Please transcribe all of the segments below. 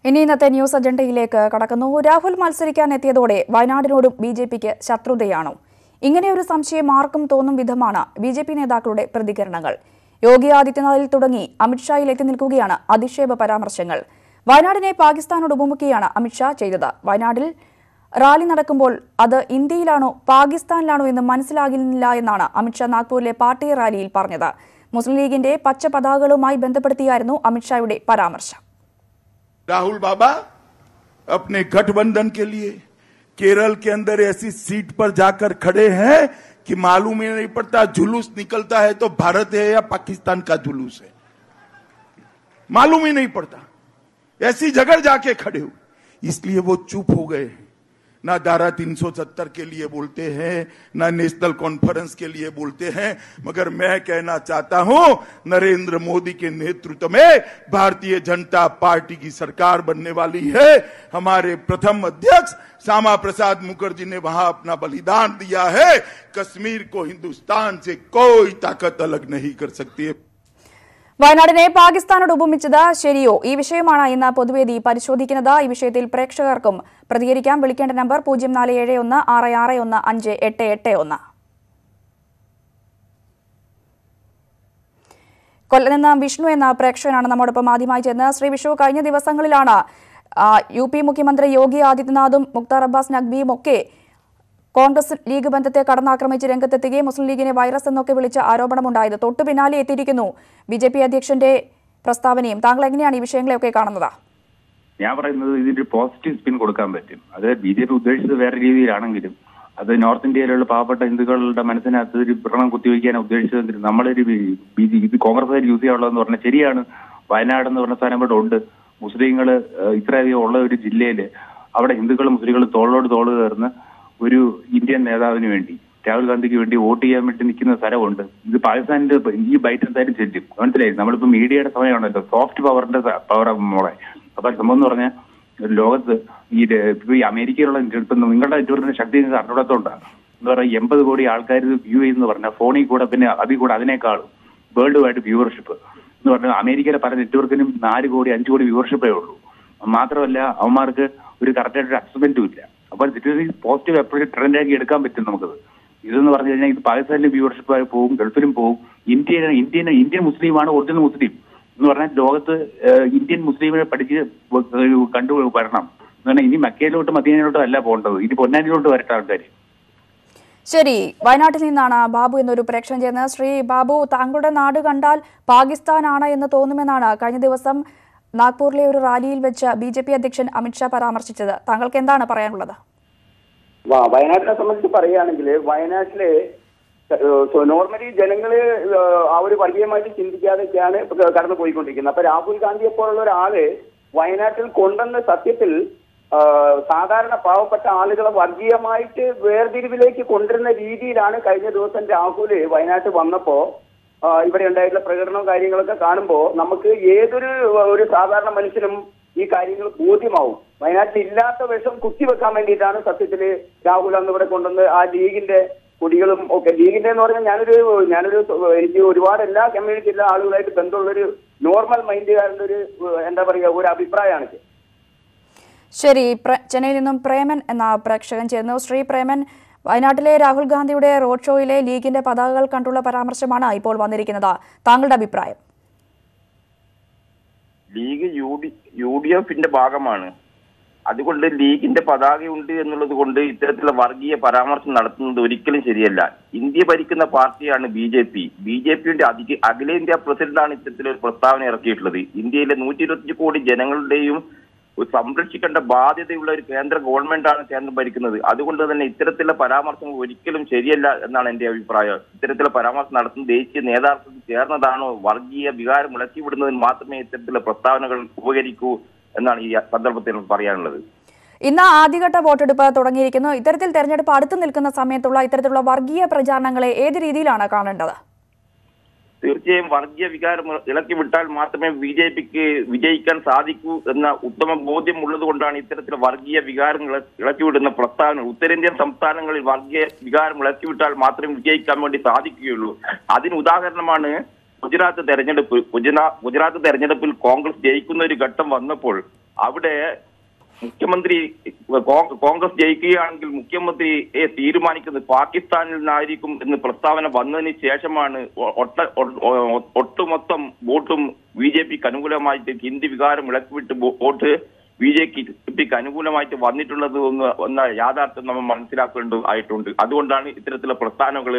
ഇനി ഇന്നത്തെ ന്യൂസ് അജണ്ടയിലേക്ക് കടക്കുന്നു. രാഹുൽ മത്സരിക്കാൻ എത്തിയതോടെ വയനാടിനോടും ബിജെപിക്ക് ശത്രുതയാണോ? ഇങ്ങനെയൊരു സംശയം ആർക്കും തോന്നും വിധമാണ് ബിജെപി നേതാക്കളുടെ പ്രതികരണങ്ങൾ. യോഗി ആദിത്യനാഥിൽ തുടങ്ങി അമിത്ഷായിൽ എത്തി നിൽക്കുകയാണ് അധിക്ഷേപ പരാമർശങ്ങൾ. വയനാടിനെ പാകിസ്ഥാനോട് ഉപമുഖിയാണ് അമിത്ഷാ ചെയ്തത്. വയനാട്ടിൽ റാലി നടക്കുമ്പോൾ അത് ഇന്ത്യയിലാണോ പാകിസ്ഥാനിലാണോ എന്ന് മനസ്സിലാകില്ല എന്നാണ് അമിത്ഷാ നാഗ്പൂരിലെ പാർട്ടി റാലിയിൽ പറഞ്ഞത്. മുസ്ലിം ലീഗിന്റെ പച്ച പതാകകളുമായി ബന്ധപ്പെടുത്തിയായിരുന്നു അമിത്ഷായുടെ പരാമർശം. राहुल बाबा अपने गठबंधन के लिए केरल के अंदर ऐसी सीट पर जाकर खड़े हैं कि मालूम ही नहीं पड़ता जुलूस निकलता है तो भारत है या पाकिस्तान का जुलूस है, मालूम ही नहीं पड़ता। ऐसी जगह जाके खड़े हुए, इसलिए वो चुप हो गए। ना धारा 370 के लिए बोलते हैं, ना नेशनल कॉन्फ्रेंस के लिए बोलते हैं, मगर मैं कहना चाहता हूं नरेंद्र मोदी के नेतृत्व में भारतीय जनता पार्टी की सरकार बनने वाली है। हमारे प्रथम अध्यक्ष श्यामा प्रसाद मुखर्जी ने वहां अपना बलिदान दिया है। कश्मीर को हिंदुस्तान से कोई ताकत अलग नहीं कर सकती है। വയനാടിനെ പാകിസ്ഥാനോട് ഉപമിച്ചത് ശരിയോ? ഈ വിഷയമാണ് ഇന്ന് പൊതുവേദി പരിശോധിക്കുന്നത്. ഈ വിഷയത്തിൽ പ്രേക്ഷകർക്കും പ്രതികരിക്കാം. വിളിക്കേണ്ട നമ്പർ 0471661588. കൊല്ലത്ത് നിന്ന് വിഷ്ണു എന്ന പ്രേക്ഷകനാണ് നമ്മോടൊപ്പം ആദ്യമായി ചേർന്നത്. ശ്രീ വിഷ്ണു, കഴിഞ്ഞ ദിവസങ്ങളിലാണ് UP മുഖ്യമന്ത്രി യോഗി ആദിത്യനാഥും മുക്താർ അബ്ബാസ് നഖ്വിയും ഒക്കെ കോൺഗ്രസ് ലീഗ് ബന്ധത്തെ കടന്നാക്രമിച്ച് രംഗത്തെത്തുകയും മുസ്ലിം ലീഗിനെ വൈറസ് എന്നൊക്കെ വിളിച്ച് ആരോപണമുണ്ടായത്. തൊട്ടു പിന്നാലെ എത്തിയിരിക്കുന്നു BJP അധ്യക്ഷന്റെ പ്രസ്താവനയും. താങ്കൾ എങ്ങനെയാണ് ഈ വിഷയങ്ങളെയൊക്കെ കാണുന്നത്? ഞാൻ പറയുന്നത് ഇതിന്റെ പോസിറ്റീവ് സ്പിൻ കൊടുക്കാൻ പറ്റും. അത് BJP ഉദ്ദേശിച്ചത് വേറെ രീതിയിലാണെങ്കിലും അത് നോർത്ത് ഇന്ത്യയിലുള്ള പാവപ്പെട്ട ഹിന്ദുക്കളുടെ മനസ്സിനകത്ത് ഒരു വ്രണം കുത്തിവയ്ക്കാൻ ഉദ്ദേശിച്ചതെങ്കിലും നമ്മളൊരു ഇത് കോൺഗ്രസ് യൂസ് ചെയ്യാനുള്ളതെന്ന് പറഞ്ഞാൽ ശരിയാണ്. വയനാട് എന്ന് പറഞ്ഞ സ്ഥലം ഇവിടെ ഉണ്ട്. മുസ്ലിങ്ങൾ ഇത്രയധികം ഉള്ള ഒരു ജില്ലയില് അവിടെ ഹിന്ദുക്കളും മുസ്ലിങ്ങളും തോളോട് തോള് ചേർന്ന് ഒരു ഇന്ത്യൻ നേതാവിന് വേണ്ടി, രാഹുൽ ഗാന്ധിക്ക് വേണ്ടി വോട്ട് ചെയ്യാൻ വേണ്ടി നിൽക്കുന്ന സ്ഥലമുണ്ട്. ഇത് പാകിസ്ഥാനിന്റെ ഈ ബൈറ്റ് എന്തായാലും ചെല്ലും. മനസ്സിലായി? നമ്മളിപ്പോ മീഡിയയുടെ സമയമാണല്ലോ, സോഫ്റ്റ് പവറിന്റെ പവർ മോളെ. അപ്പൊ സംഭവം എന്ന് പറഞ്ഞാൽ ലോകത്ത് ഈ അമേരിക്കയിലുള്ള നിങ്ങളുടെ നെറ്റ്വർക്കിന്റെ ശക്തി അറിഞ്ഞിടത്തോണ്ടാണ് എന്ന് പറഞ്ഞാൽ 80 കോടി ആൾക്കാർ വ്യൂ ചെയ്യുന്ന പറഞ്ഞാൽ ഫോണിൽ കൂടെ, പിന്നെ അതിൽ കൂടെ അതിനേക്കാളും വേൾഡ് വൈഡ് വ്യൂവർഷിപ്പ് എന്ന് പറഞ്ഞാൽ അമേരിക്കയിലെ പല നെറ്റ്വർക്കിനും 4 കോടി 5 കോടി വ്യൂവർഷിപ്പേ ഉള്ളൂ. മാത്രമല്ല അവന്മാർക്ക് ഒരു കറക്റ്റായിട്ട് അസസ്മെന്റും ഇല്ല. അപ്പോൾ പോസിറ്റീവ് എപ്പോഴും ട്രെൻഡാക്കി എടുക്കാൻ പറ്റും നമുക്കത്. ഇതെന്ന് പറഞ്ഞു കഴിഞ്ഞാൽ ഇത് പാകിസ്ഥാനിലെ വ്യൂവർഷിപ്പായി പോകും, ഗൾഫിലും പോകും. ഇന്ത്യൻ മുസ്ലിമാണ് ഒറിജിനൽ മുസ്ലിം എന്ന് പറഞ്ഞാൽ ലോകത്ത് ഇന്ത്യൻ മുസ്ലിമിനെ പഠിച്ച് കണ്ടു വരണം എന്ന് പറഞ്ഞാൽ ഇനി മക്കയിലോട്ടും മദീനയിലോട്ടും അല്ല പോകേണ്ടത്, ഇനി പൊന്നാനിയിലോട്ട് വരട്ടെ ആൾക്കാർ. ശരി, വയനാട്ടിൽ നിന്നാണ് ബാബു എന്നൊരു പ്രേക്ഷകൻ ചെയ്യുന്നത്. ശ്രീ ബാബു, താങ്കളുടെ നാട് കണ്ടാൽ പാകിസ്ഥാനാണ് എന്ന് തോന്നുമെന്നാണ് കഴിഞ്ഞ ദിവസം നാഗ്പൂരിലെ ഒരു റാലിയിൽ വെച്ച് BJP അധ്യക്ഷൻ അമിത്ഷാ പരാമർശിച്ചത്. താങ്കൾക്ക് എന്താണ് പറയാനുള്ളത്? വയനാട്ടിനെ സംബന്ധിച്ച് പറയുകയാണെങ്കിൽ വയനാട്ടിലെ നോർമലി ജനങ്ങള് ആ ഒരു വർഗീയമായിട്ട് ചിന്തിക്കാതെയൊക്കെയാണ് കടന്നു പോയിക്കൊണ്ടിരിക്കുന്നത്. അപ്പൊ രാഹുൽ ഗാന്ധിയെ പോലുള്ള ഒരാള് വയനാട്ടിൽ കൊണ്ടുവന്ന സത്യത്തിൽ സാധാരണ പാവപ്പെട്ട ആളുകളെ വർഗീയമായിട്ട് വേർതിരിവിലേക്ക് കൊണ്ടുവരുന്ന രീതിയിലാണ് കഴിഞ്ഞ ദിവസം രാഹുല് വയനാട്ടിൽ വന്നപ്പോ ഇവിടെ ഉണ്ടായിട്ടുള്ള പ്രകടനവും കാര്യങ്ങളൊക്കെ കാണുമ്പോൾ നമുക്ക് ഒരു സാധാരണ മനുഷ്യനും ഈ കാര്യങ്ങൾ ബോധ്യമാവും. വയനാട്ടിൽ ഇല്ലാത്ത വിഷം കുത്തിവെക്കാൻ വേണ്ടിയിട്ടാണ് സത്യത്തില് രാഹുൽ അന്ന് ഇവിടെ കൊണ്ടുവന്ന് ആ ലീഗിന്റെ കൊടികളും ഒക്കെ. ലീഗിന്റെ എന്ന് പറഞ്ഞാൽ ഞാനൊരു എനിക്ക് ഒരുപാട് എല്ലാ കമ്മ്യൂണിറ്റിയിലെ ആളുകളായിട്ട് ബന്ധമുള്ളൊരു നോർമൽ മൈൻഡുകാരുടെ ഒരു എന്താ പറയുക ഒരു അഭിപ്രായമാണ്. ശരി, ചെന്നൈയിൽ നിന്നും പ്രേമൻ എന്ന പ്രേക്ഷകൻ ചേർന്നു. ശ്രീ പ്രേമൻ, വയനാട്ടിലെ രാഹുൽ ഗാന്ധിയുടെ റോഡ് ഷോയിലെ ലീഗിന്റെ പതാകകൾ കണ്ടുള്ള പരാമർശമാണ് ഇപ്പോൾ വന്നിരിക്കുന്നത്. താങ്കളുടെ അഭിപ്രായം? ലീഗ് UDFന്റെ ഭാഗമാണ്. അതുകൊണ്ട് ലീഗിന്റെ പതാകയുണ്ട് എന്നുള്ളത് കൊണ്ട് ഇത്തരത്തിലുള്ള വർഗീയ പരാമർശം നടത്തുന്നത് ഒരിക്കലും ശരിയല്ല. ഇന്ത്യ ഭരിക്കുന്ന പാർട്ടിയാണ് BJPയുടെ അഖിലേന്ത്യാ പ്രസിഡന്റാണ് ഇത്തരത്തിലൊരു പ്രസ്താവന ഇറക്കിയിട്ടുള്ളത്. ഇന്ത്യയിലെ 125 കോടി ജനങ്ങളുടെയും സംരക്ഷിക്കേണ്ട ബാധ്യതയുള്ള ഒരു കേന്ദ്ര ഗവൺമെന്റാണ് കേന്ദ്രം ഭരിക്കുന്നത്. അതുകൊണ്ട് തന്നെ ഇത്തരത്തിലുള്ള പരാമർശങ്ങൾ ഒരിക്കലും ശരിയല്ല എന്നാണ് എന്റെ അഭിപ്രായം. ഇത്തരത്തിലുള്ള പരാമർശം നടത്തുന്ന ദേശീയ നേതാക്കൾക്ക് ചേർന്നതാണോ? വർഗീയ വികാരം ഇളക്കിവിടുന്നതിന് മാത്രമേ ഇത്തരത്തിലുള്ള പ്രസ്താവനകൾ ഉപകരിക്കൂ എന്നാണ് ഈ സന്ദർഭത്തിൽ പറയാനുള്ളത്. ഇന്ന് ആദ്യഘട്ട വോട്ടെടുപ്പ് തുടങ്ങിയിരിക്കുന്നു. ഇത്തരത്തിൽ തെരഞ്ഞെടുപ്പ് അടുത്തു നിൽക്കുന്ന സമയത്തുള്ള ഇത്തരത്തിലുള്ള വർഗീയ പ്രചാരണങ്ങളെ ഏത് രീതിയിലാണ് കാണേണ്ടത്? തീർച്ചയായും വർഗീയ വികാരം ഇളക്കി വിട്ടാൽ മാത്രമേ BJPക്ക് വിജയിക്കാൻ സാധിക്കൂ എന്ന ഉത്തമ ബോധ്യം ഉള്ളത് കൊണ്ടാണ് ഇത്തരത്തിലുള്ള വർഗീയ വികാരങ്ങൾ ഇളക്കിവിടുന്ന പ്രസ്താവന. ഉത്തരേന്ത്യൻ സംസ്ഥാനങ്ങളിൽ വർഗീയ വികാരം ഇളക്കിവിട്ടാൽ മാത്രമേ വിജയിക്കാൻ വേണ്ടി സാധിക്കുകയുള്ളൂ. അതിന് ഉദാഹരണമാണ് ഗുജറാത്ത് തെരഞ്ഞെടുപ്പിൽ കോൺഗ്രസ് ജയിക്കുന്ന ഒരു ഘട്ടം വന്നപ്പോൾ അവിടെ മുഖ്യമന്ത്രി കോൺഗ്രസ് ജയിക്കുകയാണെങ്കിൽ മുഖ്യമന്ത്രിയെ തീരുമാനിക്കുന്നത് പാകിസ്ഥാനിൽ നിന്നായിരിക്കും എന്ന് പ്രസ്താവന വന്നതിന് ശേഷമാണ് ഒട്ടുമൊത്തം വോട്ടും BJPക്ക് അനുകൂലമായിട്ട് ഹിന്ദി വികാരം ഇളക്കിവിട്ട് വോട്ട് BJPക്ക് അനുകൂലമായിട്ട് വന്നിട്ടുള്ളത് എന്ന യാഥാർത്ഥ്യം നമ്മൾ മനസ്സിലാക്കേണ്ടതായിട്ടുണ്ട്. അതുകൊണ്ടാണ് ഇത്തരത്തിലുള്ള പ്രസ്ഥാനങ്ങൾ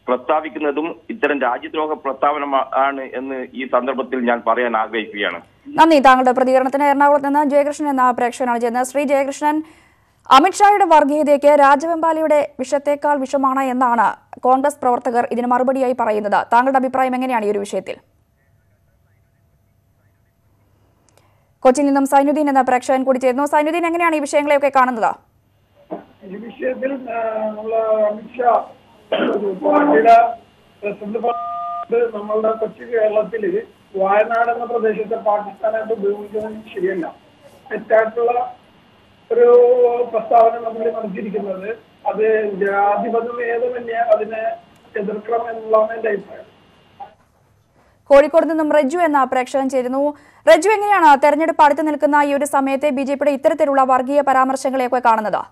പ്രസ്താവിക്കുന്നതും ഇത്തരം രാജ്യദ്രോഹ പ്രസ്താവന ആണ് എന്ന് ഈ സന്ദർഭത്തിൽ ഞാൻ പറയാൻ ആഗ്രഹിക്കുകയാണ്. നന്ദി. താങ്കളുടെ പ്രതികരണത്തിന് എറണാകുളത്ത് നിന്ന് ജയകൃഷ്ണൻ എന്ന പ്രേക്ഷകനാണ് ചെയ്യുന്നത്. ശ്രീ ജയകൃഷ്ണൻ, അമിത്ഷായുടെ വർഗീയതയ്ക്ക് രാജവെമ്പാലയുടെ വിഷത്തേക്കാൾ വിഷമാണ് എന്നാണ് കോൺഗ്രസ് പ്രവർത്തകർ ഇതിന് മറുപടിയായി പറയുന്നത്. താങ്കളുടെ അഭിപ്രായം എങ്ങനെയാണ് ഈ ഒരു വിഷയത്തിൽ? കൊച്ചിയിൽ നിന്നും സൈനുദ്ദീൻ എന്ന പ്രേക്ഷകൻ കൂടി ചേരുന്നു. സൈനുദ്ദീൻ, എങ്ങനെയാണ് ഈ വിഷയങ്ങളെയൊക്കെ കാണുന്നത്? ഈ വിഷയത്തിൽ അമിത്ഷാ പാർട്ടിയുടെ പ്രസിഡന്റ് നമ്മളുടെ കൊച്ചി കേരളത്തില് വയനാട് എന്ന പ്രദേശത്തെ പാകിസ്ഥാനായിട്ട് ഉപയോഗിക്കുന്നത് ശരിയല്ല. തെറ്റായിട്ടുള്ള ഒരു പ്രസ്താവന നമ്മൾ നടത്തിയിരിക്കുന്നത് അത് ജാതിപതമേതമന്യേ അതിനെ എതിർക്കണം എന്നുള്ളതാണ് എന്റെ അഭിപ്രായം. കോഴിക്കോട് നിന്നും റജു എന്ന പ്രേക്ഷകൻ ചേരുന്നു. റജു, എങ്ങനെയാണ് തെരഞ്ഞെടുപ്പ് അടുത്ത് നിൽക്കുന്ന ഈ ഒരു സമയത്തെ BJPയുടെ ഇത്തരത്തിലുള്ള വർഗീയ പരാമർശങ്ങളെയൊക്കെ കാണുന്നത്?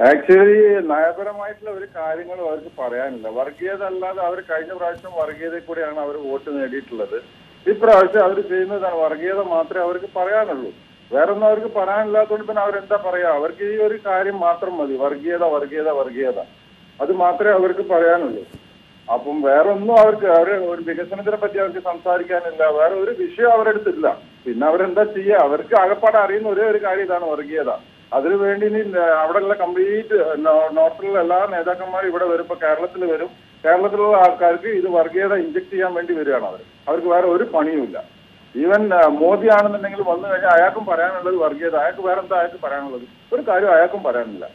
ആക്ച്വലി നയപരമായിട്ടുള്ള ഒരു കാര്യങ്ങളും അവർക്ക് പറയാനില്ല. വർഗീയത അല്ലാതെ അവർ കഴിഞ്ഞ പ്രാവശ്യം വർഗീയതയിൽ കൂടെയാണ് അവർ വോട്ട് നേടിയിട്ടുള്ളത്. ഇപ്രാവശ്യം അവർ ചെയ്യുന്നതാണ് വർഗീയത മാത്രമേ അവർക്ക് പറയാനുള്ളൂ. വേറൊന്നും അവർക്ക് പറയാനില്ലാത്തതുകൊണ്ട് പിന്നെ അവരെന്താ പറയാ? അവർക്ക് ഈ ഒരു കാര്യം മാത്രം മതി, വർഗീയത വർഗീയത വർഗീയത, അത് മാത്രമേ അവർക്ക് പറയാനുള്ളൂ. അപ്പം വേറെ ഒന്നും അവർക്ക് ഒരു വികസനത്തിനെ പറ്റി അവർക്ക് സംസാരിക്കാനില്ല. വേറെ ഒരു വിഷയം അവരെടുത്തില്ല. പിന്നെ അവരെന്താ ചെയ്യുക? അവർക്ക് ആകപ്പാടെ അറിയുന്ന ഒരേ ഒരു കാര്യം ഇതാണ് വർഗീയത. അതിനുവേണ്ടി അവിടെയുള്ള കംപ്ലീറ്റ് നോർത്തിലുള്ള എല്ലാ നേതാക്കന്മാരും ഇവിടെ വരും. ഇപ്പൊ കേരളത്തിൽ വരും. കേരളത്തിലുള്ള ആൾക്കാർക്ക് ഇത് വർഗീയത ഇഞ്ചക്ട് ചെയ്യാൻ വേണ്ടി വരികയാണ് അവർക്ക് വേറെ ഒരു പണിയുമില്ല. ഈവൻ മോദി ആണെന്നുണ്ടെങ്കിൽ വന്നു കഴിഞ്ഞാൽ അയാൾക്കും പറയാനുള്ളത് വർഗീയത. അയാൾക്ക് വേറെ എന്താ അയാൾക്ക് പറയാനുള്ളത്? ഒരു കാര്യം അയാൾക്കും പറയാനില്ല.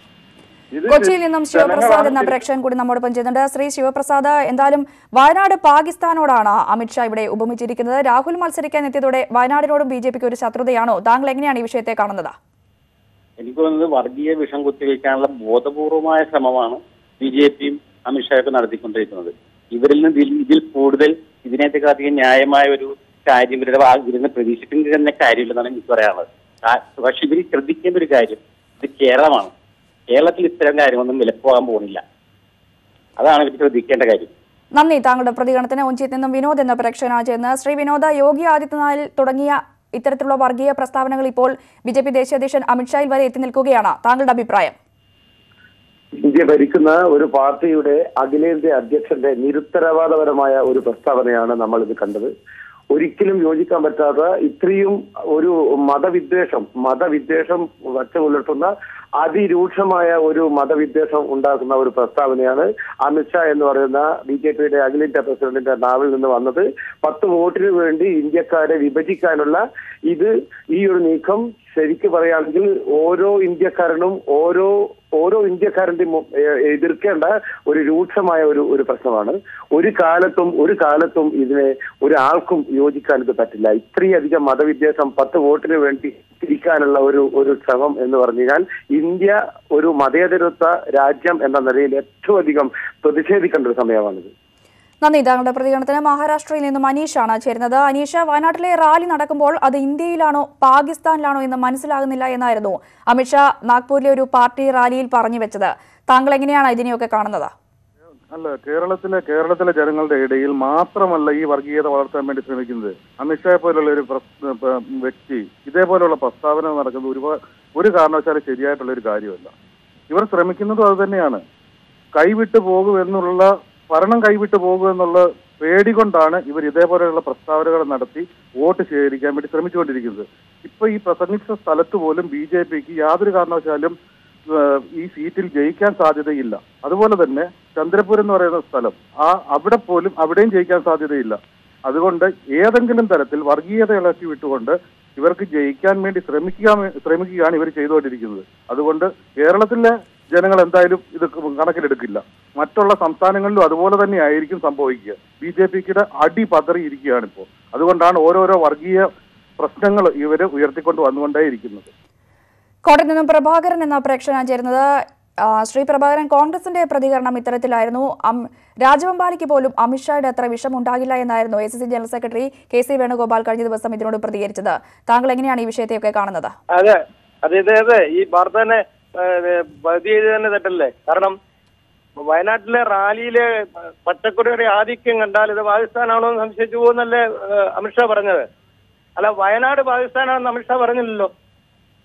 കൊച്ചിയിൽ നിന്നും ശിവപ്രസാദ് എന്ന പ്രേക്ഷകൻ കൂടി നമ്മോടൊപ്പം ചെയ്യുന്നുണ്ട്. ശ്രീ ശിവപ്രസാദ്, എന്തായാലും വയനാട് പാകിസ്ഥാനോടാണ് അമിത്ഷാ ഇവിടെ ഉപമിച്ചിരിക്കുന്നത്. രാഹുൽ മത്സരിക്കാൻ എത്തിയതോടെ വയനാടിനോടും BJPക്ക് ഒരു ശത്രുതയാണോ? താങ്കൾ എങ്ങനെയാണ് ഈ വിഷയത്തെ കാണുന്നത്? എനിക്ക് തോന്നുന്നത് വർഗീയ വിഷം കുത്തിവെക്കാനുള്ള ബോധപൂർവമായ ശ്രമമാണ് BJPയും അമിത്ഷായൊക്കെ നടത്തിക്കൊണ്ടിരിക്കുന്നത്. ഇതിൽ കൂടുതൽ ഇതിനേക്കാളധികം ന്യായമായ ഒരു കാര്യം ഇവരുടെ ഭാഗത്ത് നിന്ന് പ്രതീക്ഷിക്കുന്ന തന്നെ കാര്യമില്ലെന്നാണ് എനിക്ക് പറയാനുള്ളത്. പക്ഷെ ഇവർ ശ്രദ്ധിക്കേണ്ട ഒരു കാര്യം, ഇത് കേരളമാണ്. കേരളത്തിൽ ഇത്തരം കാര്യമൊന്നും വിലപ്പോകാൻ പോകുന്നില്ല. അതാണ് ഇവർ ശ്രദ്ധിക്കേണ്ട കാര്യം. നന്ദി. താങ്കളുടെ പ്രതികരണത്തിന് ഒഞ്ചിയിൽ നിന്നും വിനോദ് എന്ന പ്രേക്ഷകനാണ് ചെയ്യുന്നത്. ശ്രീ വിനോദ, യോഗി ആദിത്യനാഥിൽ തുടങ്ങിയ ഇത്തരത്തിലുള്ള വർഗീയ പ്രസ്താവനകൾ ഇപ്പോൾ BJP ദേശീയ അധ്യക്ഷൻ അമിത്ഷായിൽ വരെ എത്തി നിൽക്കുകയാണ്. താങ്കളുടെ അഭിപ്രായം? ഇന്ത്യ ഭരിക്കുന്ന ഒരു പാർട്ടിയുടെ അഖിലേന്ത്യാ അധ്യക്ഷന്റെ നിരുത്തരവാദപരമായ ഒരു പ്രസ്താവനയാണ് നമ്മൾ ഇത് കണ്ടത്. ഒരിക്കലും യോജിക്കാൻ പറ്റാത്ത ഇത്രയും ഒരു മതവിദ്വേഷം വച്ചുപുലർത്തുന്ന അതിരൂക്ഷമായ ഒരു മതവിദ്വേഷം ഉണ്ടാക്കുന്ന ഒരു പ്രസ്താവനയാണ് അമിത്ഷാ എന്ന് പറയുന്ന BJPയുടെ അഖിലേന്ത്യാ പ്രസിഡന്റിന്റെ നാവിൽ നിന്ന് വന്നത്. 10 വോട്ടിന് വേണ്ടി ഇന്ത്യക്കാരെ വിഭജിക്കാനുള്ള ഈ ഒരു നീക്കം ശരിക്ക് പറയുകയാണെങ്കിൽ ഓരോ ഇന്ത്യക്കാരന്റെയും എതിർക്കേണ്ട ഒരു രൂക്ഷമായ ഒരു പ്രശ്നമാണ്. ഒരു കാലത്തും ഇതിനെ ഒരാൾക്കും യോജിക്കാൻ ഇത് പറ്റില്ല. ഇത്രയധികം മതവിദ്വേഷം 10 വോട്ടിന് വേണ്ടി തിരിക്കാനുള്ള ഒരു ശ്രമം എന്ന് പറഞ്ഞു കഴിഞ്ഞാൽ ഇന്ത്യ ഒരു മതേതരത്വ രാജ്യം എന്ന നിലയിൽ ഏറ്റവും അധികം പ്രതിഷേധിക്കേണ്ട ഒരു സമയമാണിത്. നന്ദി. താങ്കളുടെ പ്രതികരണത്തിന് മഹാരാഷ്ട്രയിൽ നിന്നും അനീഷാണ് ചേരുന്നത്. അനീഷ, വയനാട്ടിലെ റാലി നടക്കുമ്പോൾ അത് ഇന്ത്യയിലാണോ പാകിസ്ഥാനിലാണോ എന്ന് മനസ്സിലാകുന്നില്ല എന്നായിരുന്നു അമിത്ഷാ നാഗ്പൂരിലെ ഒരു പാർട്ടി റാലിയിൽ പറഞ്ഞു വെച്ചത്. താങ്കൾ എങ്ങനെയാണ് ഇതിനെയൊക്കെ കാണുന്നത്? അല്ല, കേരളത്തിലെ ജനങ്ങളുടെ ഇടയിൽ മാത്രമല്ല ഈ വർഗീയത വളർത്താൻ വേണ്ടി ശ്രമിക്കുന്നത്. അമിത്ഷായെ പോലുള്ള ഒരു വ്യക്തി ഇതേപോലെയുള്ള പ്രസ്താവന നടക്കുന്നത് ഒരു കാരണവശാലും ശരിയായിട്ടുള്ള ഒരു കാര്യമല്ല. ഇവർ ശ്രമിക്കുന്നതും അത് തന്നെയാണ്. ഭരണം കൈവിട്ടു പോകുമെന്നുള്ള പേടി കൊണ്ടാണ് ഇവർ ഇതേപോലെയുള്ള പ്രസ്താവനകൾ നടത്തി വോട്ട് ശേഖരിക്കാൻ വേണ്ടി ശ്രമിച്ചുകൊണ്ടിരിക്കുന്നത്. ഇപ്പൊ ഈ പ്രസംഗിച്ച സ്ഥലത്ത് പോലും BJPക്ക് യാതൊരു കാരണവശാലും ഈ സീറ്റിൽ ജയിക്കാൻ സാധ്യതയില്ല. അതുപോലെ തന്നെ ചന്ദ്രപൂർ എന്ന് പറയുന്ന സ്ഥലം അവിടെയും ജയിക്കാൻ സാധ്യതയില്ല. അതുകൊണ്ട് ഏതെങ്കിലും തരത്തിൽ വർഗീയത ഇളക്കി വിട്ടുകൊണ്ട് ഇവർക്ക് ജയിക്കാൻ വേണ്ടി ശ്രമിക്കുകയാണ് ഇവർ ചെയ്തുകൊണ്ടിരിക്കുന്നത്. അതുകൊണ്ട് കേരളത്തിലെ ജനങ്ങൾ എന്തായാലും ഇത് കണക്കിലെടുക്കില്ല. മറ്റുള്ള സംസ്ഥാനങ്ങളിലും അതുപോലെ തന്നെ ആയിരിക്കും സംഭവിക്കുക. BJPക്ക് അടി പതറിയിരിക്കുകയാണ് ഇപ്പോൾ. അതുകൊണ്ടാണ് ഓരോരോ വർഗീയ പ്രശ്നങ്ങൾ ഇവര് ഉയർത്തിക്കൊണ്ട് വന്നുകൊണ്ടേയിരിക്കുന്നത്. കോട്ടയത്ത് നിന്നും പ്രഭാകരൻ എന്ന പ്രേക്ഷകനാണ് ചേരുന്നത്. ശ്രീ പ്രഭാകരൻ, കോൺഗ്രസിന്റെ പ്രതികരണം ഇത്തരത്തിലായിരുന്നു. രാജവെമ്പാലിക്ക് പോലും അമിത്ഷായുടെ അത്ര വിഷമുണ്ടാകില്ല എന്നായിരുന്നു ACC general secretary KC Venugopal കഴിഞ്ഞ ദിവസം ഇതിനോട് പ്രതികരിച്ചത്. താങ്കൾ എങ്ങനെയാണ് ഈ വിഷയത്തെയൊക്കെ കാണുന്നത്? അതെ അതെ ഈ വാർത്ത തന്നെ തന്നെ തെറ്റല്ലേ? കാരണം വയനാട്ടിലെ റാലിയിലെ പച്ചക്കൊടിയുടെ ആധിക്യം കണ്ടാൽ ഇത് പാകിസ്ഥാനാണോ എന്ന് സംശയിച്ചു പോകുന്നല്ലേ അമിത്ഷാ പറഞ്ഞത്. അല്ല, വയനാട് പാകിസ്ഥാനാണെന്ന് അമിത്ഷാ പറഞ്ഞില്ലല്ലോ.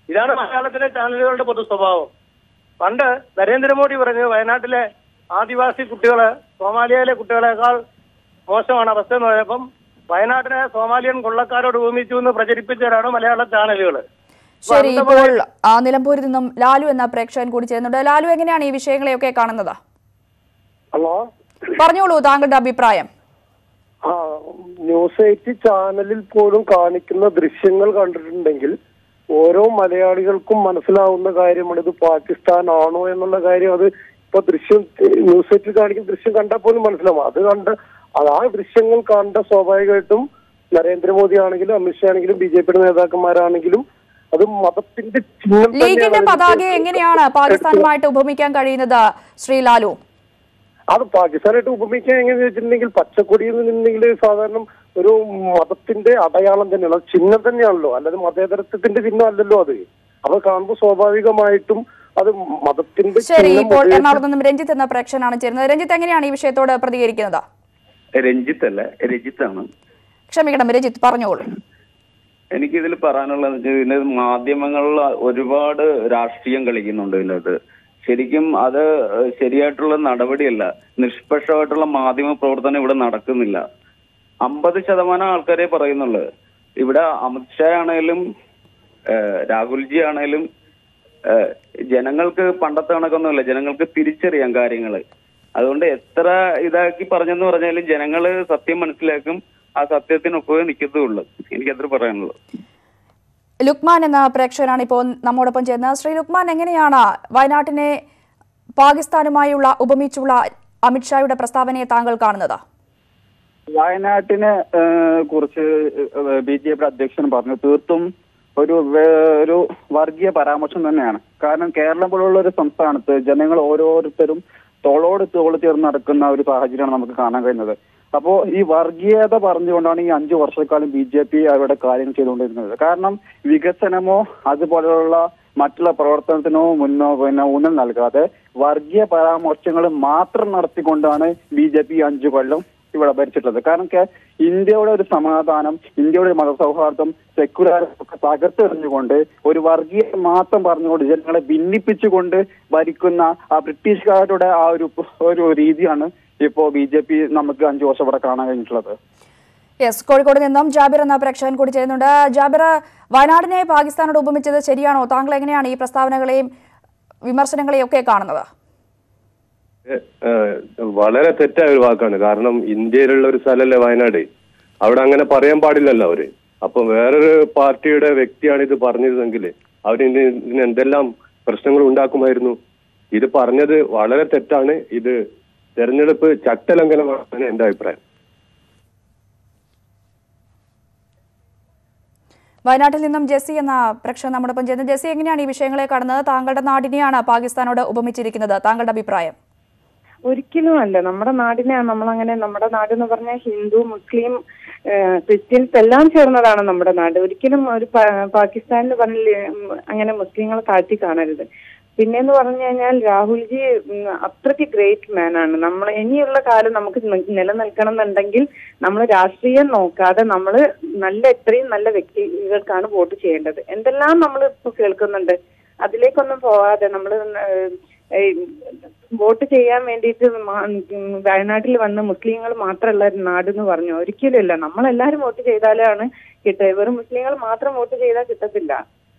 ഇതാണ് മലയാളത്തിലെ ചാനലുകളുടെ പൊതു സ്വഭാവം. പണ്ട് നരേന്ദ്രമോദി പറഞ്ഞു വയനാട്ടിലെ ആദിവാസി കുട്ടികള് സോമാലിയയിലെ കുട്ടികളെക്കാൾ മോശമാണ് അവസ്ഥ എന്ന് പറഞ്ഞപ്പം വയനാട്ടിലെ സോമാലിയൻ കൊള്ളക്കാരോട് ഉപമിച്ചു എന്ന് പ്രചരിപ്പിച്ചവരാണ് മലയാള ചാനലുകൾ. ശരി, ഇപ്പോൾ നിലമ്പൂരിൽ നിന്നും ലാലു എന്ന പ്രേക്ഷകൻ കൂടി ചേരുന്നുണ്ട്. ലാലു, എങ്ങനെയാണ് ഈ വിഷയങ്ങളെയൊക്കെ കാണുന്നത്? ഹലോ, പറഞ്ഞോളൂ താങ്കളുടെ അഭിപ്രായം. ന്യൂസ് 8 ചാനലിൽ പോലും കാണിക്കുന്ന ദൃശ്യങ്ങൾ കണ്ടിട്ടുണ്ടെങ്കിൽ ഓരോ മലയാളികൾക്കും മനസ്സിലാവുന്ന കാര്യമാണ് ഇത് പാകിസ്ഥാൻ ആണോ എന്നുള്ള കാര്യം. അത് ഇപ്പൊ ദൃശ്യം ന്യൂസ് 8 കാണിക്കുന്ന ദൃശ്യം കണ്ടാൽ പോലും മനസ്സിലാവും. അത് കണ്ട് ആ ദൃശ്യങ്ങൾ കണ്ട സ്വാഭാവികമായിട്ടും നരേന്ദ്രമോദി ആണെങ്കിലും അമിത്ഷാ ആണെങ്കിലും BJP നേതാക്കന്മാരാണെങ്കിലും അത് മതത്തിന്റെ ചിഹ്നം. ലീഗിന്റെ പതാകയെ എങ്ങനെയാണ് പാകിസ്ഥാനുമായിട്ട് ഉപമിക്കാൻ കഴിയുന്നത് ശ്രീ ലാലു? അത് പാകിസ്ഥാനായിട്ട് ഉപമിക്കാൻ എങ്ങനെയാണെന്ന് വെച്ചിട്ടുണ്ടെങ്കിൽ പച്ചക്കൊടിയിൽ നിന്നുണ്ടെങ്കിൽ സാധാരണ ഒരു മതത്തിന്റെ അടയാളം തന്നെയാണ്, അത് ചിഹ്നം തന്നെയാണല്ലോ, അല്ലാതെ മതേതരത്വത്തിന്റെ ചിഹ്നം അല്ലല്ലോ അത്. അത് കാണുമ്പോൾ സ്വാഭാവികമായിട്ടും അത് മതത്തിന്റെ. ശരി, ഇപ്പോൾ എറണാകുളത്ത് നിന്നും രഞ്ജിത്ത് എന്ന പ്രേക്ഷകനാണ് ചേരുന്നത്. രഞ്ജിത്ത്, എങ്ങനെയാണ് ഈ വിഷയത്തോട് പ്രതികരിക്കുന്നത്? രഞ്ജിത്താണ്. ക്ഷമിക്കണം രഞ്ജിത്ത്, പറഞ്ഞോളൂ. എനിക്കിതിൽ പറയാനുള്ളത് ഇതിന് മാധ്യമങ്ങളിൽ ഒരുപാട് രാഷ്ട്രീയം കളിക്കുന്നുണ്ട്. ഇതിനകത്ത് ശരിക്കും അത് ശരിയായിട്ടുള്ള നടപടിയല്ല. നിഷ്പക്ഷമായിട്ടുള്ള മാധ്യമ പ്രവർത്തനം ഇവിടെ നടക്കുന്നില്ല. 50% ആൾക്കാരെ പറയുന്നുള്ളൂ. ഇവിടെ അമിത്ഷാ ആണേലും രാഹുൽജി ആണേലും ജനങ്ങൾക്ക് പണ്ടത്തെ കണക്കൊന്നുമില്ല. ജനങ്ങൾക്ക് തിരിച്ചറിയാം കാര്യങ്ങൾ. അതുകൊണ്ട് എത്ര ഇതാക്കി പറഞ്ഞെന്ന് പറഞ്ഞാലും ജനങ്ങള് സത്യം മനസ്സിലാക്കും. ആ സത്യത്തിനൊപ്പമേ നിൽക്കത്തുള്ളൂ. എനിക്കത്ര പറയാനുള്ളത്. ലുക്മാൻ എന്ന പ്രേക്ഷകനാണ് ഇപ്പോൾ നമ്മോടൊപ്പം ചേർന്നത്. ശ്രീ ലുക്മാൻ, എങ്ങനെയാണ് വയനാട്ടിനെ പാകിസ്ഥാനുമായുള്ള ഉപമിച്ചുള്ള അമിത്ഷായുടെ പ്രസ്താവനയെ താങ്കൾ കാണുന്നത്? വയനാട്ടിനെ കുറിച്ച് BJP അധ്യക്ഷൻ പറഞ്ഞു തീർത്തും ഒരു വർഗീയ പരാമർശം തന്നെയാണ്. കാരണം കേരളം പോലുള്ള ഒരു സംസ്ഥാനത്ത് ജനങ്ങൾ ഓരോരുത്തരും തോളോട് തോള് ചേർന്ന് നടക്കുന്ന ഒരു സാഹചര്യമാണ് നമുക്ക് കാണാൻ കഴിയുന്നത്. അപ്പോ ഈ വർഗീയത പറഞ്ഞുകൊണ്ടാണ് ഈ 5 വർഷക്കാലം BJP അവരുടെ കാര്യങ്ങൾ ചെയ്തുകൊണ്ടിരുന്നത്. കാരണം വികസനമോ അതുപോലെയുള്ള മറ്റുള്ള പ്രവർത്തനത്തിനോ ഊന്നൽ നൽകാതെ വർഗീയ പരാമർശങ്ങൾ മാത്രം നടത്തിക്കൊണ്ടാണ് BJP 5 കൊല്ലം ഇവിടെ ഭരിച്ചിട്ടുള്ളത്. കാരണം ഇന്ത്യയുടെ ഒരു സമാധാനം, ഇന്ത്യയുടെ ഒരു മതസൗഹാർദ്ദം, സെക്യുലറിസം ഒക്കെ തകർത്തെറിഞ്ഞുകൊണ്ട് ഒരു വർഗീയ മാത്രം പറഞ്ഞുകൊണ്ട് ജനങ്ങളെ ഭിന്നിപ്പിച്ചുകൊണ്ട് ഭരിക്കുന്ന ആ ബ്രിട്ടീഷുകാരുടെ ആ ഒരു രീതിയാണ് ഇപ്പോ BJP നമുക്ക് 5 വർഷം ഇവിടെ കാണാൻ കഴിഞ്ഞിട്ടുള്ളത്. യെസ്, കോഴിക്കോട് നിന്നും ജാബിർ എന്ന പ്രേക്ഷകൻ കൂടി ചെയ്യുന്നുണ്ട്. ജാബിർ, വയനാടിനെ പാകിസ്ഥാനോട് ഉപമിച്ചത് ശരിയാണോ? താങ്കൾ എങ്ങനെയാണ് ഈ പ്രസ്താവനകളെയും വിമർശനങ്ങളെയും ഒക്കെ കാണുന്നത്? വളരെ തെറ്റായ ഒരു വാക്കാണ്. കാരണം ഇന്ത്യയിലുള്ള ഒരു സ്ഥലമല്ലേ വയനാട്. അവിടെ അങ്ങനെ പറയാൻ പാടില്ലല്ലോ അവര്. അപ്പൊ വേറൊരു പാർട്ടിയുടെ വ്യക്തിയാണ് ഇത് പറഞ്ഞിരുന്നെങ്കിൽ അവരിന് ഇതിന് എന്തെല്ലാം പ്രശ്നങ്ങൾ ഉണ്ടാക്കുമായിരുന്നു. ഇത് പറഞ്ഞത് വളരെ തെറ്റാണ്. ഇത് തെരഞ്ഞെടുപ്പ് ചട്ടലംഘനമാണ് എന്റെ അഭിപ്രായം. വയനാട്ടിൽ നിന്നും ജെസ്സി എന്ന പ്രേക്ഷകൻ നമ്മോടൊപ്പം ചെയ്യുന്നത്. ജെസ്സി, എങ്ങനെയാണ് ഈ വിഷയങ്ങളെ കാണുന്നത്? താങ്കളുടെ നാടിനെയാണ് പാകിസ്ഥാനോട് ഉപമിച്ചിരിക്കുന്നത്. താങ്കളുടെ അഭിപ്രായം? ഒരിക്കലും അല്ല. നമ്മുടെ നാടിനെ നമ്മളങ്ങനെ, നമ്മുടെ നാട് എന്ന് പറഞ്ഞാൽ ഹിന്ദു, മുസ്ലിം, ക്രിസ്ത്യൻസ് എല്ലാം ചേർന്നതാണ് നമ്മുടെ നാട്. ഒരിക്കലും ഒരു പാകിസ്ഥാനിൽ പറഞ്ഞ അങ്ങനെ മുസ്ലിങ്ങളെ താഴ്ത്തി കാണരുത്. പിന്നെന്ന് പറഞ്ഞു കഴിഞ്ഞാൽ രാഹുൽജി അത്രയ്ക്ക് ഗ്രേറ്റ് മാൻ ആണ്. നമ്മൾ ഇനിയുള്ള കാലം നമുക്ക് നിലനിൽക്കണം എന്നുണ്ടെങ്കിൽ നമ്മൾ രാഷ്ട്രീയം നോക്കാതെ നമ്മൾ എത്രയും നല്ല വ്യക്തികൾക്കാണ് വോട്ട് ചെയ്യേണ്ടത്. എന്തെല്ലാം നമ്മൾ ഇപ്പൊ കേൾക്കുന്നുണ്ട്, അതിലേക്കൊന്നും പോവാതെ നമ്മൾ വോട്ട് ചെയ്യാൻ വേണ്ടിയിട്ട് വയനാട്ടിൽ വന്ന് മുസ്ലിങ്ങൾ മാത്രമുള്ള നാട് എന്ന് പറഞ്ഞു. ഒരിക്കലുമില്ല. നമ്മളെല്ലാരും വോട്ട് ചെയ്താലാണ് കിട്ടുക. വെറും മുസ്ലിങ്ങൾ മാത്രം വോട്ട് ചെയ്താൽ കിട്ടത്തില്ല.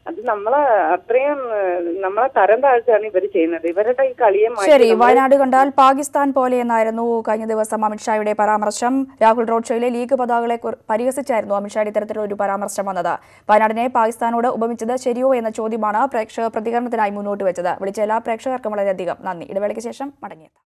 അത് നമ്മളെ തരം താഴ്ചയാണ് ഇവർ ചെയ്യുന്നത്. ഇവരുടെ ഈ കളിയെ ശരി, വയനാട് കണ്ടാൽ പാകിസ്ഥാൻ പോലെ എന്നായിരുന്നു കഴിഞ്ഞ ദിവസം അമിത്ഷായുടെ പരാമർശം. രാഹുൽ റോഡ് ഷോയിലെ ലീഗ് പതാകകളെ പരിഹസിച്ചായിരുന്നു അമിത്ഷായുടെ ഇത്തരത്തിലൊരു പരാമർശം വന്നത്. വയനാടിനെ പാകിസ്ഥാനോട് ഉപമിച്ചത് ശരിയോ എന്ന ചോദ്യമാണ് പ്രേക്ഷക പ്രതികരണത്തിനായി മുന്നോട്ട് വെച്ചത്. വിളിച്ച എല്ലാ പ്രേക്ഷകർക്കും വളരെയധികം നന്ദി. ഇടവേളയ്ക്ക് ശേഷം മടങ്ങിയെത്താം.